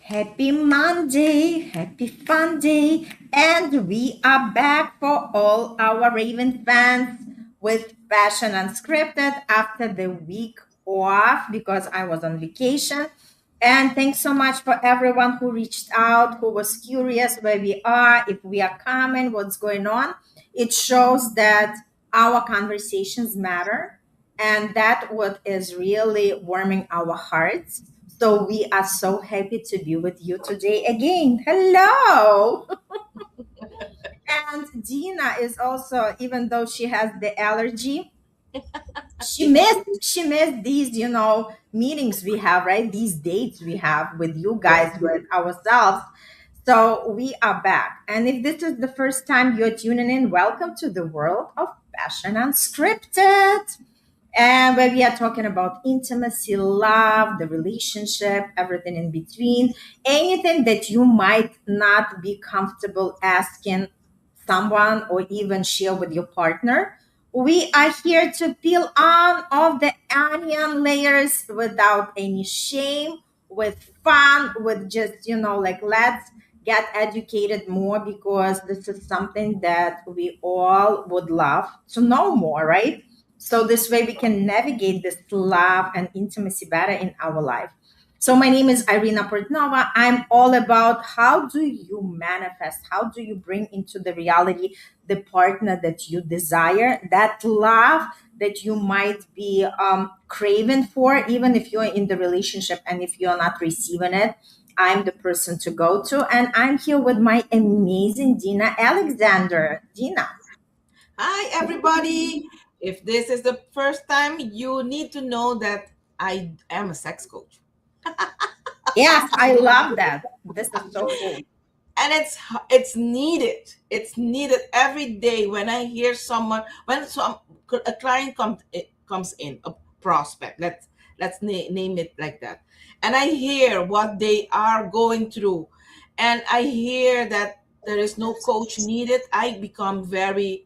Happy Monday, happy fun day, and we are back for all our Raven fans with Fashion Unscripted after the week off because I was on vacation. And thanks so much for everyone who reached out, who was curious where we are, if we are coming, what's going on. It shows that our conversations matter and that what is really warming our hearts. So we are so happy to be with you today again. Hello. And Dina is also, even though she has the allergy, she missed these, meetings we have, right? These dates we have with you guys, with ourselves. So we are back. And if this is the first time you're tuning in, welcome to the world of Fashion Unscripted. And where we are talking about intimacy, love, the relationship, everything in between, anything that you might not be comfortable asking someone or even share with your partner. We are here to peel on all the onion layers without any shame, with fun, with just, like let's get educated more because this is something that we all would love to know more, right? So this way we can navigate this love and intimacy better in our life. So my name is Irina Portnova. I'm all about how do you manifest, how do you bring into the reality the partner that you desire, that love that you might be craving for, even if you're in the relationship and if you're not receiving it. I'm the person to go to, and I'm here with my amazing Dina Alexander. Dina. Hi, everybody. If this is the first time, you need to know that I am a sex coach. Yes, I love that. This is so cool. And it's needed. It's needed every day when I hear someone when a client comes in, a prospect. Let's name it like that. And I hear what they are going through, and I hear that there is no coach needed. I become very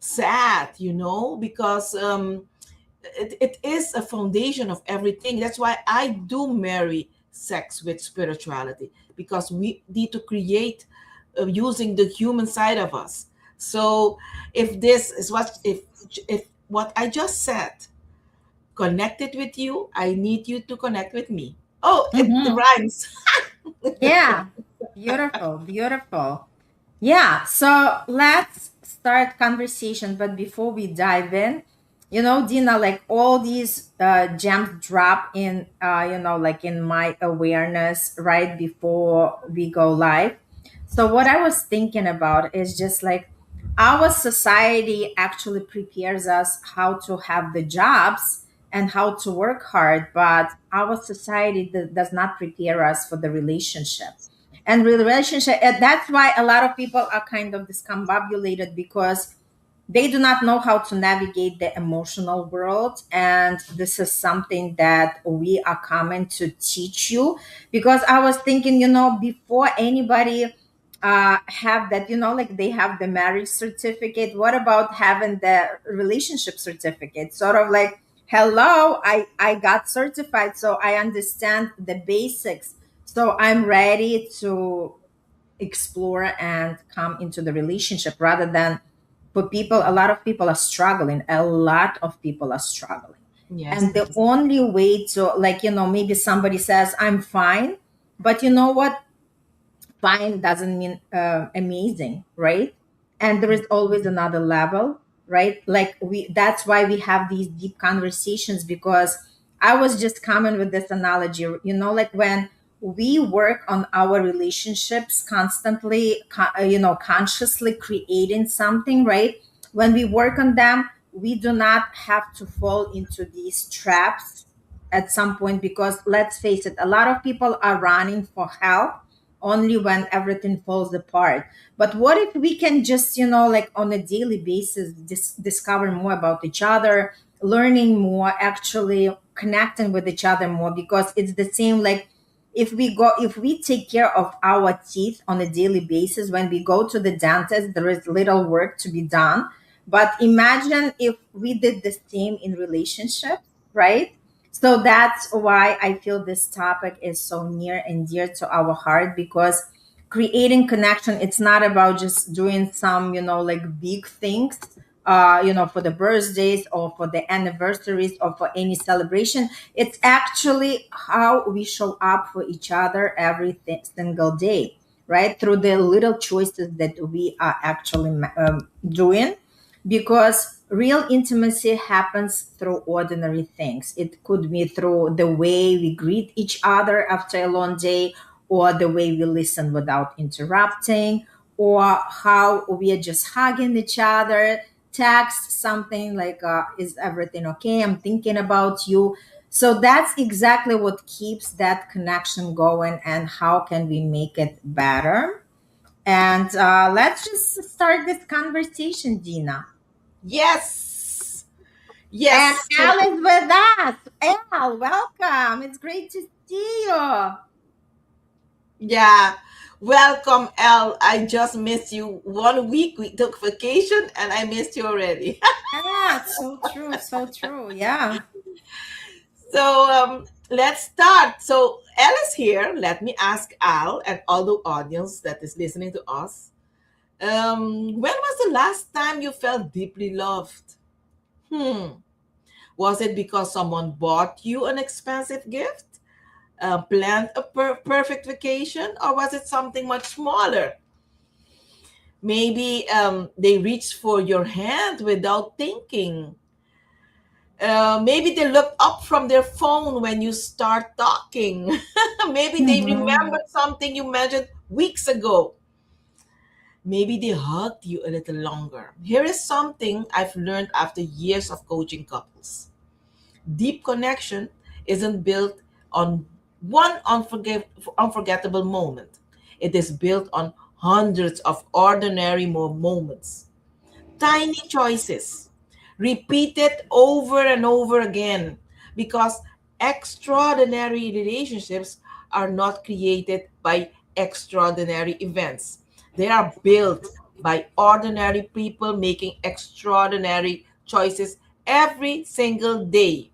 sad, because it is a foundation of everything. That's why I do marry sex with spirituality, because we need to create using the human side of us. So if this is if what I just said connected with you, I need you to connect with me. Oh, it Mhm. rhymes. Yeah, beautiful, beautiful. Yeah, so let's start conversation. But before we dive in, Dina, like all these gems drop in, like in my awareness right before we go live. So what I was thinking about is just like our society actually prepares us how to have the jobs and how to work hard, but our society does not prepare us for the relationship and relationship. And that's why a lot of people are kind of discombobulated because they do not know how to navigate the emotional world, and this is something that we are coming to teach you. Because I was thinking, before anybody have that, like they have the marriage certificate, what about having the relationship certificate? Sort of like, hello, I got certified, so I understand the basics, so I'm ready to explore and come into the relationship. Rather than for people, a lot of people are struggling, a lot of people are struggling, Yes, and the yes. only way to, like, maybe somebody says I'm fine, but you know what, fine doesn't mean amazing, right? And there is always another level, right? Like we that's why we have these deep conversations, because I was just coming with this analogy, like when we work on our relationships constantly, consciously creating something, right? When we work on them, we do not have to fall into these traps at some point, because let's face it, a lot of people are running for help only when everything falls apart. But what if we can just, like on a daily basis, discover more about each other, learning more, actually connecting with each other more? Because it's the same, like if we take care of our teeth on a daily basis, when we go to the dentist, there is little work to be done. But imagine if we did the same in relationships, right? So that's why I feel this topic is so near and dear to our heart, because creating connection, it's not about just doing some, like big things, for the birthdays or for the anniversaries or for any celebration. It's actually how we show up for each other every single day, right? Through the little choices that we are actually doing, because real intimacy happens through ordinary things. It could be through the way we greet each other after a long day, or the way we listen without interrupting, or how we are just hugging each other, text something like, is everything okay? I'm thinking about you. So that's exactly what keeps that connection going, and how can we make it better? And let's just start this conversation, Dina. Yes. And Yes. So, Al is with us. Al, welcome. It's great to see you. yeah. Welcome, Elle. I just missed you. 1 week we took vacation and I missed you already. Yeah, so true, so true. Yeah. So let's start. So Elle is here. Let me ask Al and all the audience that is listening to us. When was the last time you felt deeply loved? Hmm. Was it because someone bought you an expensive gift? Planned a perfect vacation? Or was it something much smaller? Maybe they reached for your hand without thinking. Maybe they looked up from their phone when you start talking. Maybe they Mhm. remembered something you mentioned weeks ago. Maybe they hugged you a little longer. Here is something I've learned after years of coaching couples. Deep connection isn't built on one unforgettable moment. It is built on hundreds of ordinary moments, tiny choices, repeated over and over again, because extraordinary relationships are not created by extraordinary events. They are built by ordinary people making extraordinary choices every single day.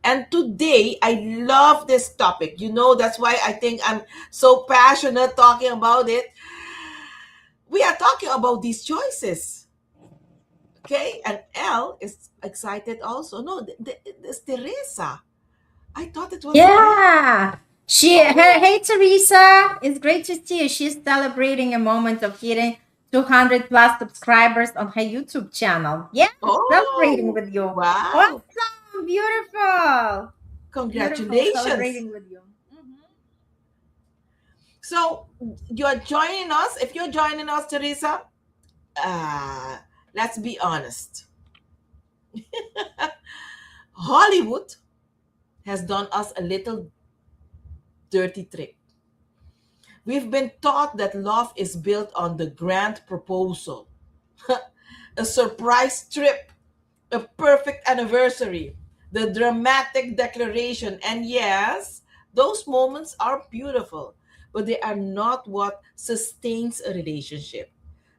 And today, I love this topic. That's why I think I'm so passionate talking about it. We are talking about these choices. Okay, and Elle is excited also. No, it's Teresa. I thought it was Elle. Yeah. Oh, Hey, Teresa. It's great to see you. She's celebrating a moment of hitting 200 plus subscribers on her YouTube channel. Yeah, celebrating oh, with you. wow! Awesome. Beautiful. Beautiful. Congratulations. Celebrating with you. Mhm. So you're joining us. If you're joining us, Teresa, uh, let's be honest. Hollywood has done us a little dirty trick. We've been taught that love is built on the grand proposal, a surprise trip, a perfect anniversary, the dramatic declaration. And yes, those moments are beautiful, but they are not what sustains a relationship.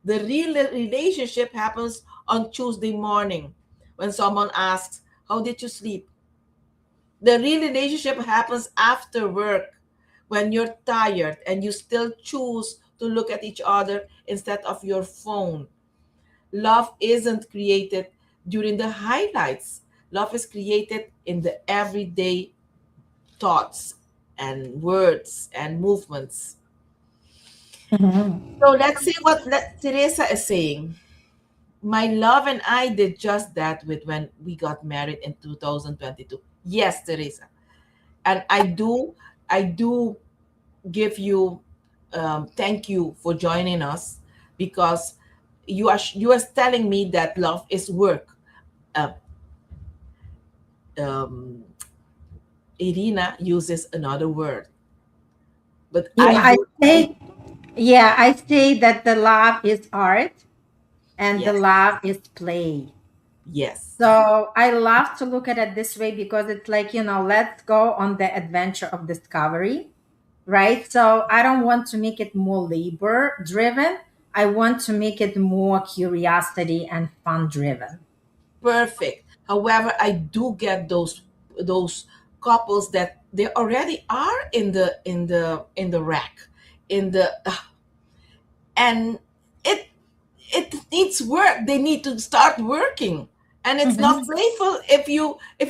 The real relationship happens on Tuesday morning when someone asks, "How did you sleep?" The real relationship happens after work when you're tired and you still choose to look at each other instead of your phone. Love isn't created during the highlights. Love is created in the everyday thoughts and words and movements. Mhm. So let's see what Teresa is saying. My love and I did just that with when we got married in 2022. Yes, Teresa. And I do give you thank you for joining us, because you are telling me that love is work. Uh, um, Irina uses another word, but Yeah, I do. I say that the love is art and the Yes, love is play. yes, So I love to look at it this way, because it's like, let's go on the adventure of discovery, right? So I don't want to make it more labor driven. I want to make it more curiosity and fun driven. perfect. However, I do get those couples that they already are in the wreck, in the and it it needs work. They need to start working, and it's not Mhm. playful if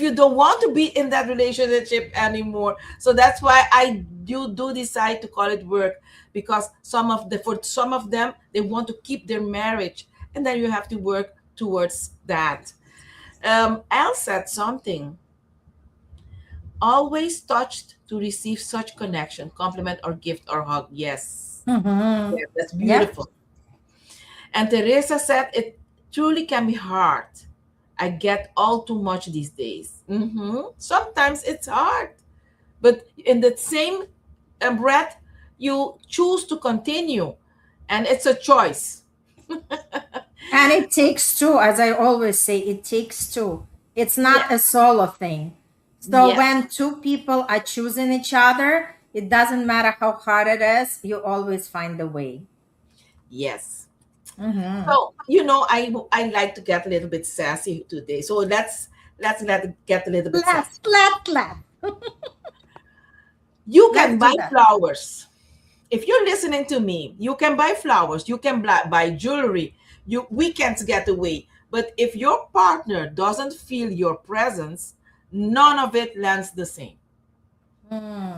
you don't want to be in that relationship anymore. So that's why I do decide to call it work, because for some of them, they want to keep their marriage, and then you have to work towards that. Al said something: always touched to receive such connection, compliment or gift or hug. Yes, Mhm. yes, that's Yep. beautiful. And Teresa said, it truly can be hard. I get all too much these days. Sometimes it's hard. But in the same breath, you choose to continue. And it's a choice. And it takes two, as I always say, it takes two. It's not a Yes. solo thing. So Yes. when two people are choosing each other, it doesn't matter how hard it is, you always find a way. Yes. Mm-hmm. So, I like to get a little bit sassy today. So let's get a little bit Clap, sassy. clap, clap. You Let's can do buy that. flowers. If you're listening to me, you can buy flowers, you can buy jewelry, you weekends get away. But if your partner doesn't feel your presence, none of it lands the same.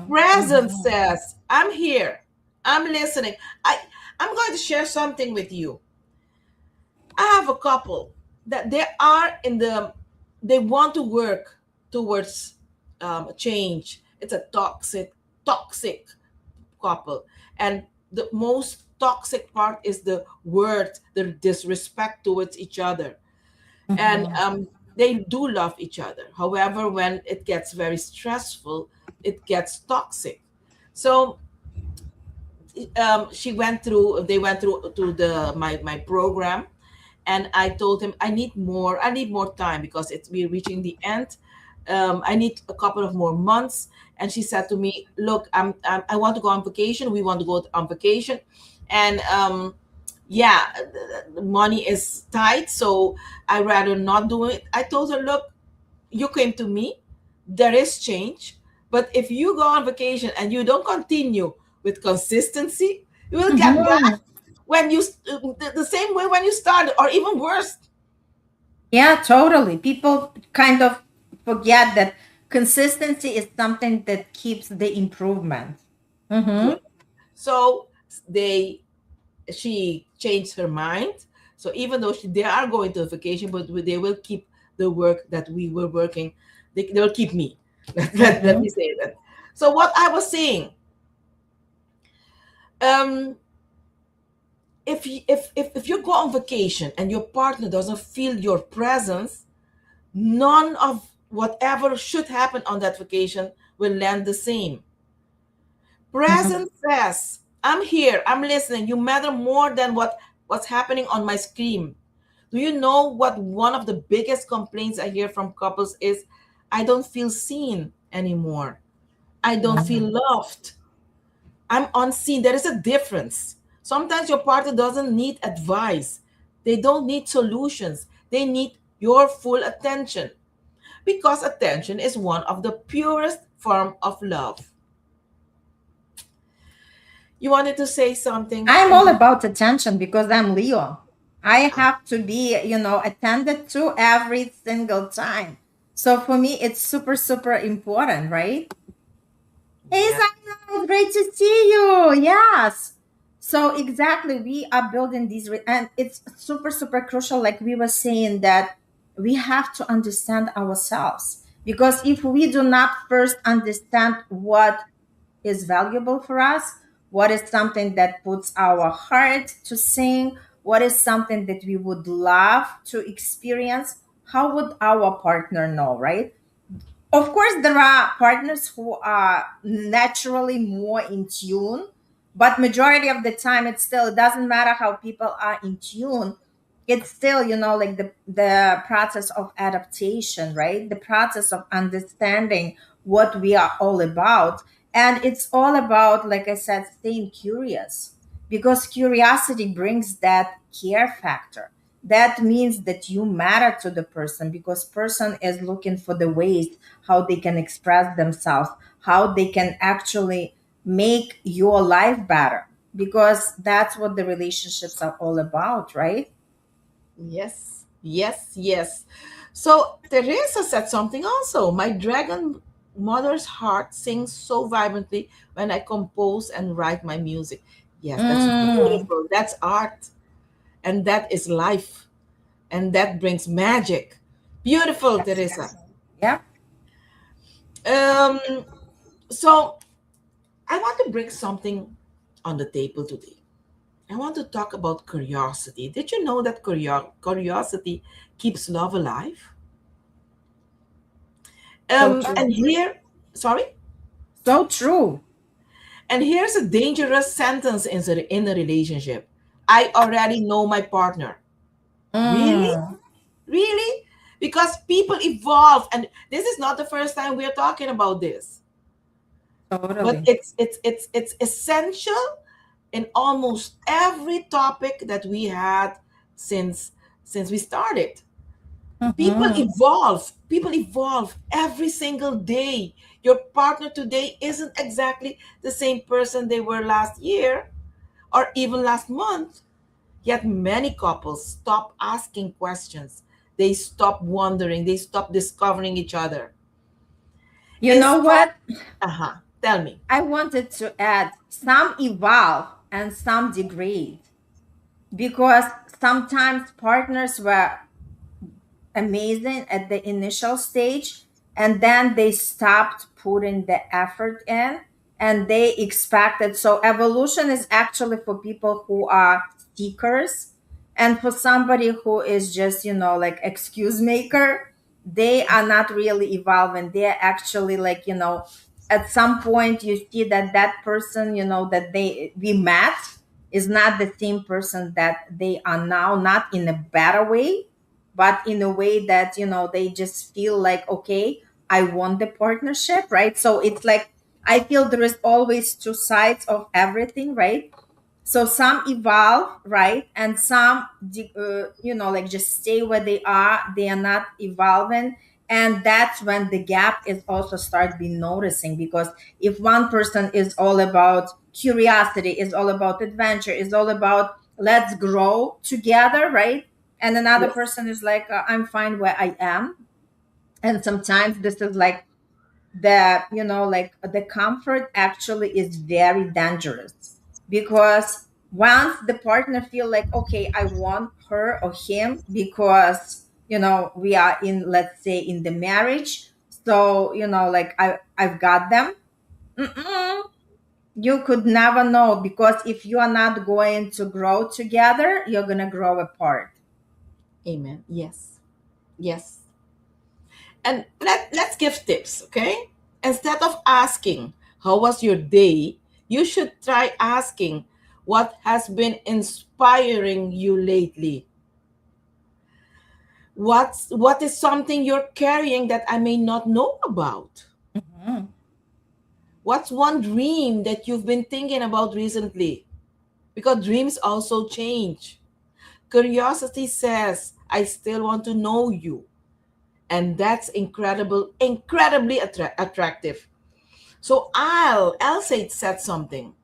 Presence Mm-hmm. says, I'm here, I'm listening. I'm going to share something with you. I have a couple that they want to work towards change. It's a toxic couple. And the most toxic part is the words, the disrespect towards each other. And Mm-hmm. they do love each other. However, when it gets very stressful, it gets toxic. So they went through to my program, and I told him I need more time, because we're reaching the end. I need a couple of more months. And she said to me, look, I want to go on vacation, we want to go on vacation. And yeah, the money is tight, so I rather not do it. I told her, look, you came to me, there is change. But if you go on vacation and you don't continue with consistency, you will get Mm-hmm. back the same way when you started, or even worse. Yeah, totally. People kind of forget that consistency is something that keeps the improvement. Mm-hmm. Good. So they she changed her mind. So even though they are going to a vacation, but they will keep the work that we were working. They'll keep me. Let Mm-hmm. me say that. So what I was saying, um, if you go on vacation and your partner doesn't feel your presence, none of whatever should happen on that vacation will land the same. Mm-hmm. Presence says, I'm here, I'm listening. You matter more than what's happening on my screen. Do you know what one of the biggest complaints I hear from couples is? I don't feel seen anymore. I don't feel loved. I'm unseen. There is a difference. Sometimes your partner doesn't need advice. They don't need solutions. They need your full attention, because attention is one of the purest form of love. You wanted to say something? I'm all about attention because I'm Leo. I have to be, attended to every single time. So for me, it's super, super important, right? Hey, Yeah. Zaina, great to see you. Yes. So exactly, we are building these, and it's super, super crucial. Like we were saying, that we have to understand ourselves, because if we do not first understand what is valuable for us, what is something that puts our heart to sing, what is something that we would love to experience, how would our partner know, right? Of course, there are partners who are naturally more in tune, but majority of the time, it doesn't matter how people are in tune. It's still, like the process of adaptation, right? The process of understanding what we are all about. And it's all about, like I said, staying curious, because curiosity brings that care factor. that means that you matter to the person, because person is looking for the ways how they can express themselves, how they can actually make your life better, because that's what the relationships are all about, right? Yes, yes, yes. So Teresa said something also. My dragon mother's heart sings so vibrantly when I compose and write my music. Yes, that's Mm, beautiful. That's art. And that is life. And that brings magic. Beautiful, yes. Teresa. Yeah. Um, so I want to bring something on the table today. I want to talk about curiosity. Did you know that curiosity keeps love alive? So true. And here, sorry, So true. and here's a dangerous sentence in a relationship. I already know my partner. Really? Mm, Really? Because people evolve, and this is not the first time we're talking about this. But totally. it's essential in almost every topic that we had since since we started. Mhm. People evolve every single day. Your partner today isn't exactly the same person they were last year or even last month. Yet many couples stop asking questions. They stop wondering, they stop discovering each other. You know Instead, what? tell me. I wanted to add some evolve and some degrade, because sometimes partners were amazing at the initial stage, and then they stopped putting the effort in, and they expected. So evolution is actually for people who are seekers, and for somebody who is just, like, excuse maker, they are not really evolving. They're actually, like, at some point you see that that person, that we met, is not the same person that they are now, not in a better way, but in a way that, they just feel like, okay, I want the partnership, right? So it's like, I feel there is always two sides of everything, right? So some evolve, right? And some like, just stay where they are. They are not evolving. And that's when the gap is also start being noticing, because if one person is all about curiosity, is all about adventure, is all about let's grow together, right? And another Yes. person is like, I'm fine where I am. And sometimes this is like, that, like, the comfort actually is very dangerous, because once the partner feel like, okay, I want her or him, because, we are in, let's say, in the marriage. So, like, I've got them. Mm-mm. You could never know, because if you are not going to grow together, you're going to grow apart. Amen. Yes. Yes. And let's give tips, okay? Instead of asking, how was your day? You should try asking, what has been inspiring you lately? What is something you're carrying that I may not know about? Mhm. What's one dream that you've been thinking about recently? Because dreams also change. Curiosity says, I still want to know you. And that's incredibly attractive. So I'll said something.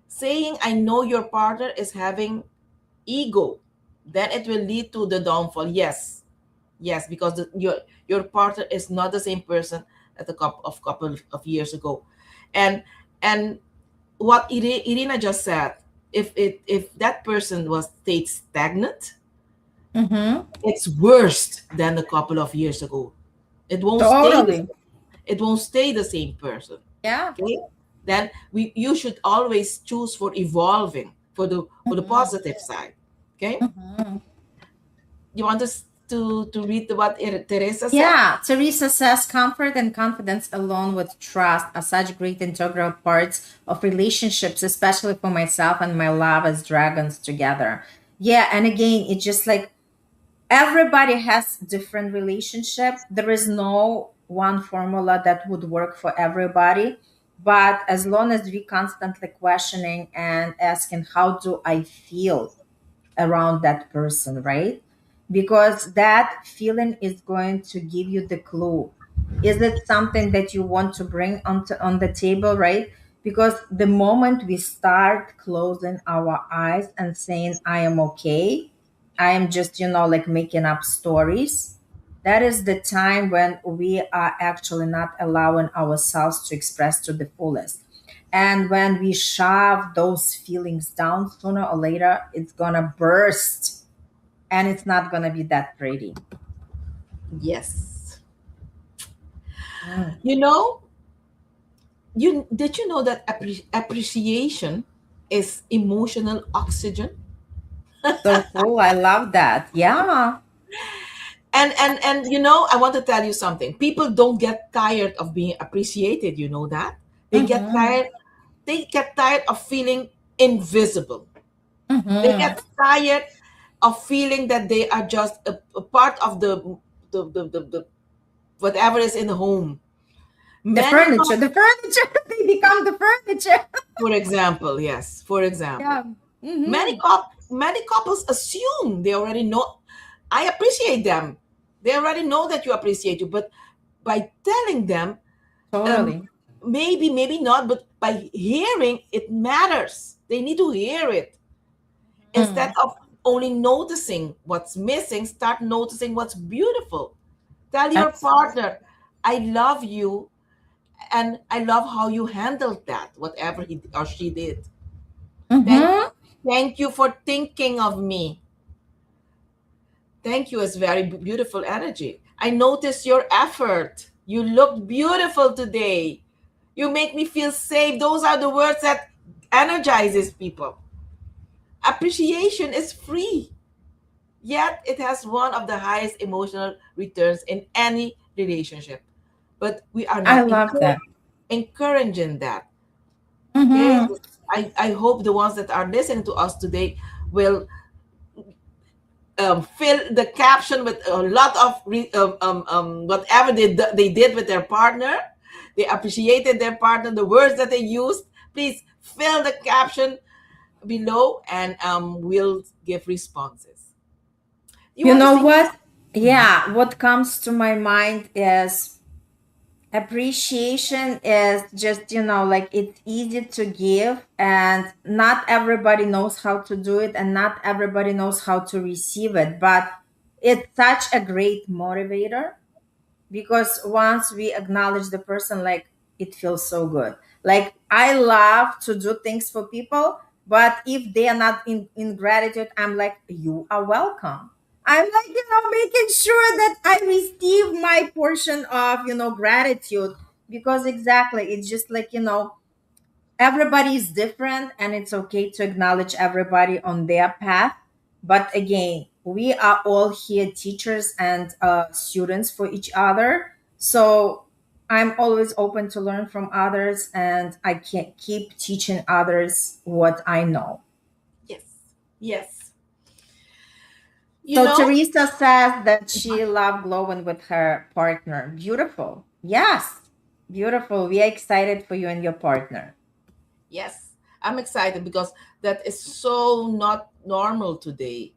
Saying I know your partner is having ego, then it will lead to the downfall. Yes, yes, because your partner is not the same person at a couple of years ago, and and what Irina just said, if that person was stayed stagnant, Mhm. it's worse than a couple of years ago. It won't stay the Totally. same. It won't stay the same person. Yeah. Okay, then we you should always choose for evolving for the Mhm. positive side. Okay, Mhm. you want us to read what Teresa said? Yeah, Teresa says comfort and confidence along with trust are such great integral parts of relationships, especially for myself and my love as dragons together. Yeah, and again, it's just like everybody has different relationship. There is no one formula that would work for everybody. But as long as we constantly questioning and asking, how do I feel? around that person, right? Because that feeling is going to give you the clue. Is it something that you want to bring on the table, right? Because the moment we start closing our eyes and saying, I am okay, I am just, like making up stories, that is the time when we are actually not allowing ourselves to express to the fullest. And when we shove those feelings down, sooner or later, it's gonna burst and it's not gonna be that pretty. Yes. Mm. You know, you did you know that appreciation is emotional oxygen? So cool. I love that. Yeah. And you know, I want to tell you something. People don't get tired of being appreciated, you know that? They get Mm-hmm. tired they get tired of feeling invisible. They Mm-hmm. get tired of feeling that they are just a part of the whatever is in the home. The Many furniture, the furniture, they become the furniture. For example, yes, for example, Yeah. Mm-hmm. many couples assume they already know. I appreciate them. They already know that you appreciate you, but by telling them, um, Totally. maybe not, but by hearing it matters. They need to hear it instead Mm. of only noticing what's missing. Start noticing what's beautiful. Tell your Absolutely. partner, "I love you, and I love how you handled that, whatever he or she did. Thank Mm-hmm. thank you for thinking of me. Thank you is very beautiful energy. I notice your effort. You look beautiful today. You make me feel safe." Those are the words that energizes people. Appreciation is free, yet it has one of the highest emotional returns in any relationship. But we are I not love that. encouraging that. Okay, Mm-hmm. I hope the ones that are listening to us today will fill the caption with a lot of whatever they did with their partner. They appreciated their partner, the words that they used. Please fill the caption below, and we'll give responses. You You want to know say? what? Mhm. Yeah, what comes to my mind is appreciation is just, like it's easy to give, and not everybody knows how to do it, and not everybody knows how to receive it. But it's such a great motivator, because once we acknowledge the person, like, it feels so good. Like, I love to do things for people, but if they are not in gratitude, I'm like, you are welcome. I'm like, making sure that I receive my portion of, gratitude. Because exactly, it's just like, everybody is different, and it's okay to acknowledge everybody on their path. But again, we are all here teachers and students for each other. So I'm always open to learn from others, and I can keep teaching others what I know. Yes, yes. You So know, Teresa says that she loved glowing with her partner. Beautiful. Yes, beautiful. We are excited for you and your partner. yes, I'm excited because that is so not normal today.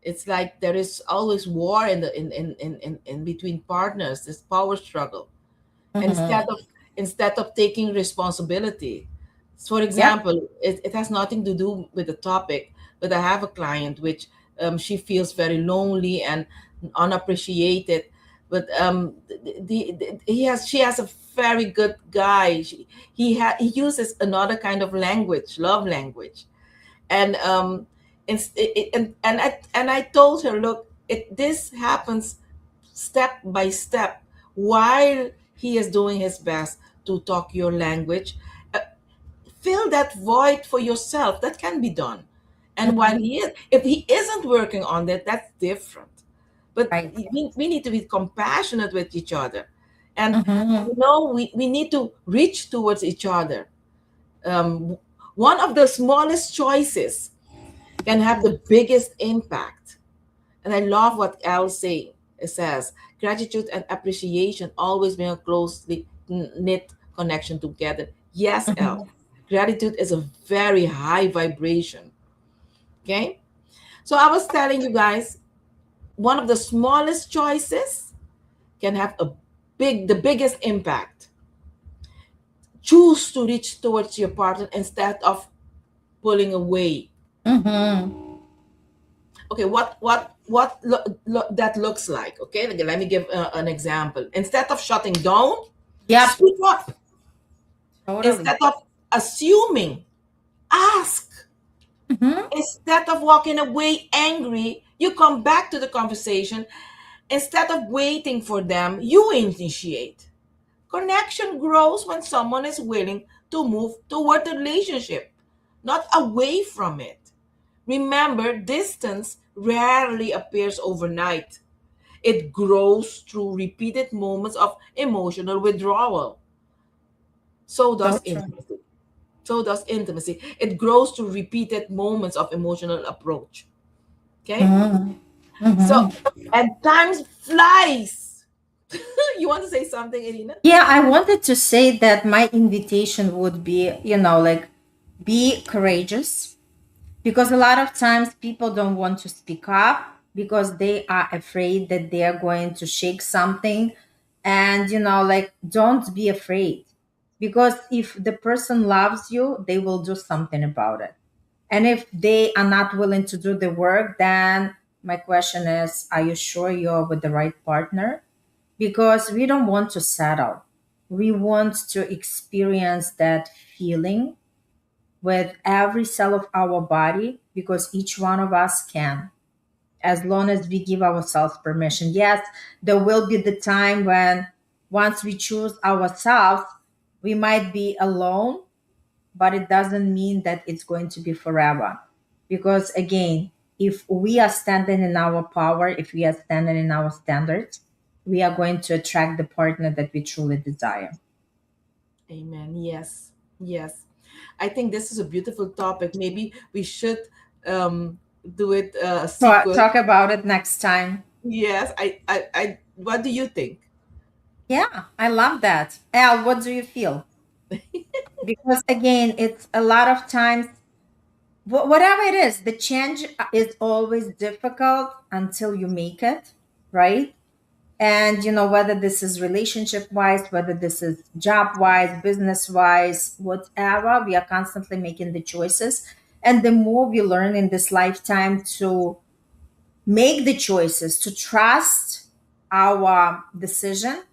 It's like there is always war in between partners. This power struggle instead Mhm. of taking responsibility. For Yep. example, it has nothing to do with the topic, but I have a client which she feels very lonely and unappreciated. But she has a very good guy. He uses another kind of language, love language, and and I told her, look, this happens step by step while he is doing his best to talk your language. uh, Fill that void for yourself. That can be done. And while Mhm. he is, if he isn't working on that, that's different. But Right. we need to be compassionate with each other, and Mhm. we need to reach towards each other. um, One of the smallest choices can have the biggest impact. And I love what Al say. It says gratitude and appreciation always bring a closely knit connection together. Yes, Al. Mhm. Gratitude is a very high vibration. Okay. So I was telling you guys, one of the smallest choices can have the biggest impact. Choose to reach towards your partner instead of pulling away. Mm-hmm. Okay, that looks like? Okay, let me give an example. Instead of shutting down, Yep. speak up. Totally. Instead of assuming, ask. Mm-hmm. Instead of walking away angry, you come back to the conversation. Instead of waiting for them, you initiate. Connection grows when someone is willing to move toward the relationship, not away from it. Remember, distance rarely appears overnight. It grows through repeated moments of emotional withdrawal. So So does true. intimacy. So does intimacy. It grows through repeated moments of emotional approach. Okay? Mm-hmm. So, Mm-hmm. and time flies. You want to say something, Irina? Yeah, I wanted to say that my invitation would be, like, be courageous, because a lot of times people don't want to speak up because they are afraid that they are going to shake something. And, like, don't be afraid, because if the person loves you, they will do something about it. And if they are not willing to do the work, then my question is, are you sure you're with the right partner? Because we don't want to settle. We want to experience that feeling with every cell of our body, because each one of us can, as long as we give ourselves permission. Yes, there will be the time when, once we choose ourselves, we might be alone, but it doesn't mean that it's going to be forever. Because again, if we are standing in our power, if we are standing in our standards, we are going to attract the partner that we truly desire. Amen. Yes. Yes. I think this is a beautiful topic. Maybe we should do it a sequel. Talk about it next time. Yes. What do you think? Yeah, I love that. Al, what do you feel? Because again, it's a lot of times, whatever it is, the change is always difficult until you make it, right? And whether this is relationship wise, whether this is job wise, business wise, whatever, we are constantly making the choices. And the more we learn in this lifetime to make the choices, to trust our decision,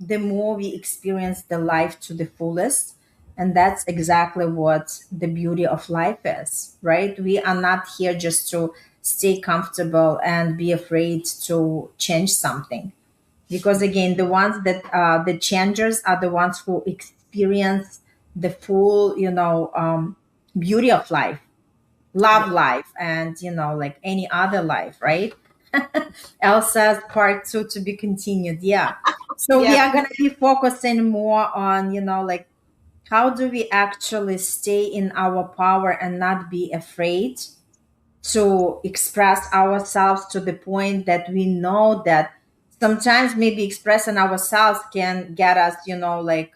the more we experience the life to the fullest. And that's exactly what the beauty of life is, right? We are not here just to stay comfortable and be afraid to change something. Because again, the ones that the changers are the ones who experience the full, beauty of life, love Yes. life, and like any other life, right? Elsa's part two to be continued. Yeah. So we Yes. are going to be focusing more on, like, how do we actually stay in our power and not be afraid to express ourselves, to the point that we know that sometimes maybe expressing ourselves can get us, like,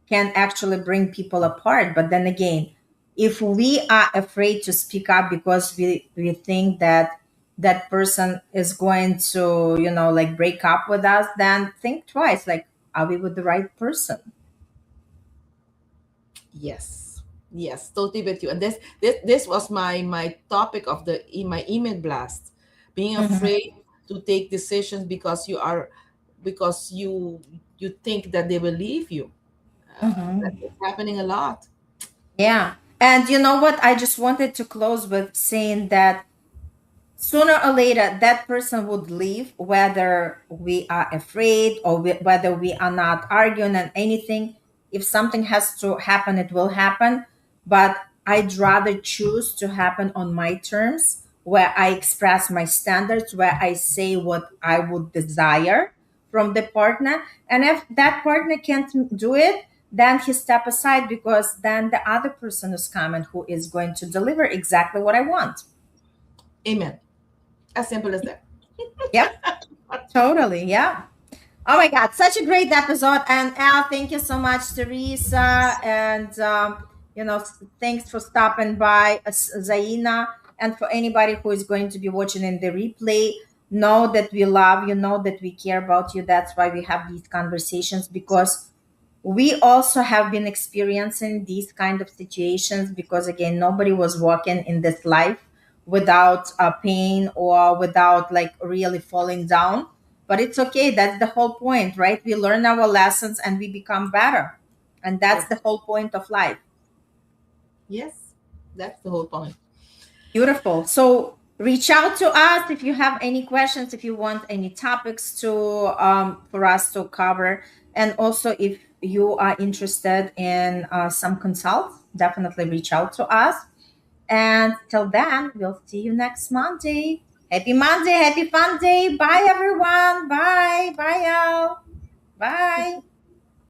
can actually bring people apart. But then again, if we are afraid to speak up because we think that that person is going to, like, break up with us, then think twice, like, are we with the right person? Yes. Yes. Totally with you. And this was my topic of my email blast. Being Mhm. afraid to take decisions because you think that they will leave you. That Mhm. is happening a lot. Yeah. And you know what? I just wanted to close with saying that sooner or later that person would leave, whether we are afraid or whether we are not arguing and anything. If something has to happen, it will happen. But I'd rather choose to happen on my terms, where I express my standards, where I say what I would desire from the partner. And if that partner can't do it, then he step aside, because then the other person is coming who is going to deliver exactly what I want. Amen. As simple as that. Yep. Totally. Yeah. Oh my God. Such a great episode. And Al, thank you so much, Teresa. And, thanks for stopping by, Zaina. And for anybody who is going to be watching in the replay, know that we love you, know that we care about you. That's why we have these conversations, because we also have been experiencing these kind of situations, because again, nobody was walking in this life without pain or without like really falling down. But it's okay, that's the whole point, right? We learn our lessons and we become better, and that's the Yes. whole point of life. Yes. That's the whole point. Beautiful. So reach out to us if you have any questions, if you want any topics to for us to cover, and also if you are interested in some consults, definitely reach out to us. And till then, we'll see you next Monday. Happy Monday, happy fun day. Bye everyone. Bye. Bye y'all. Bye.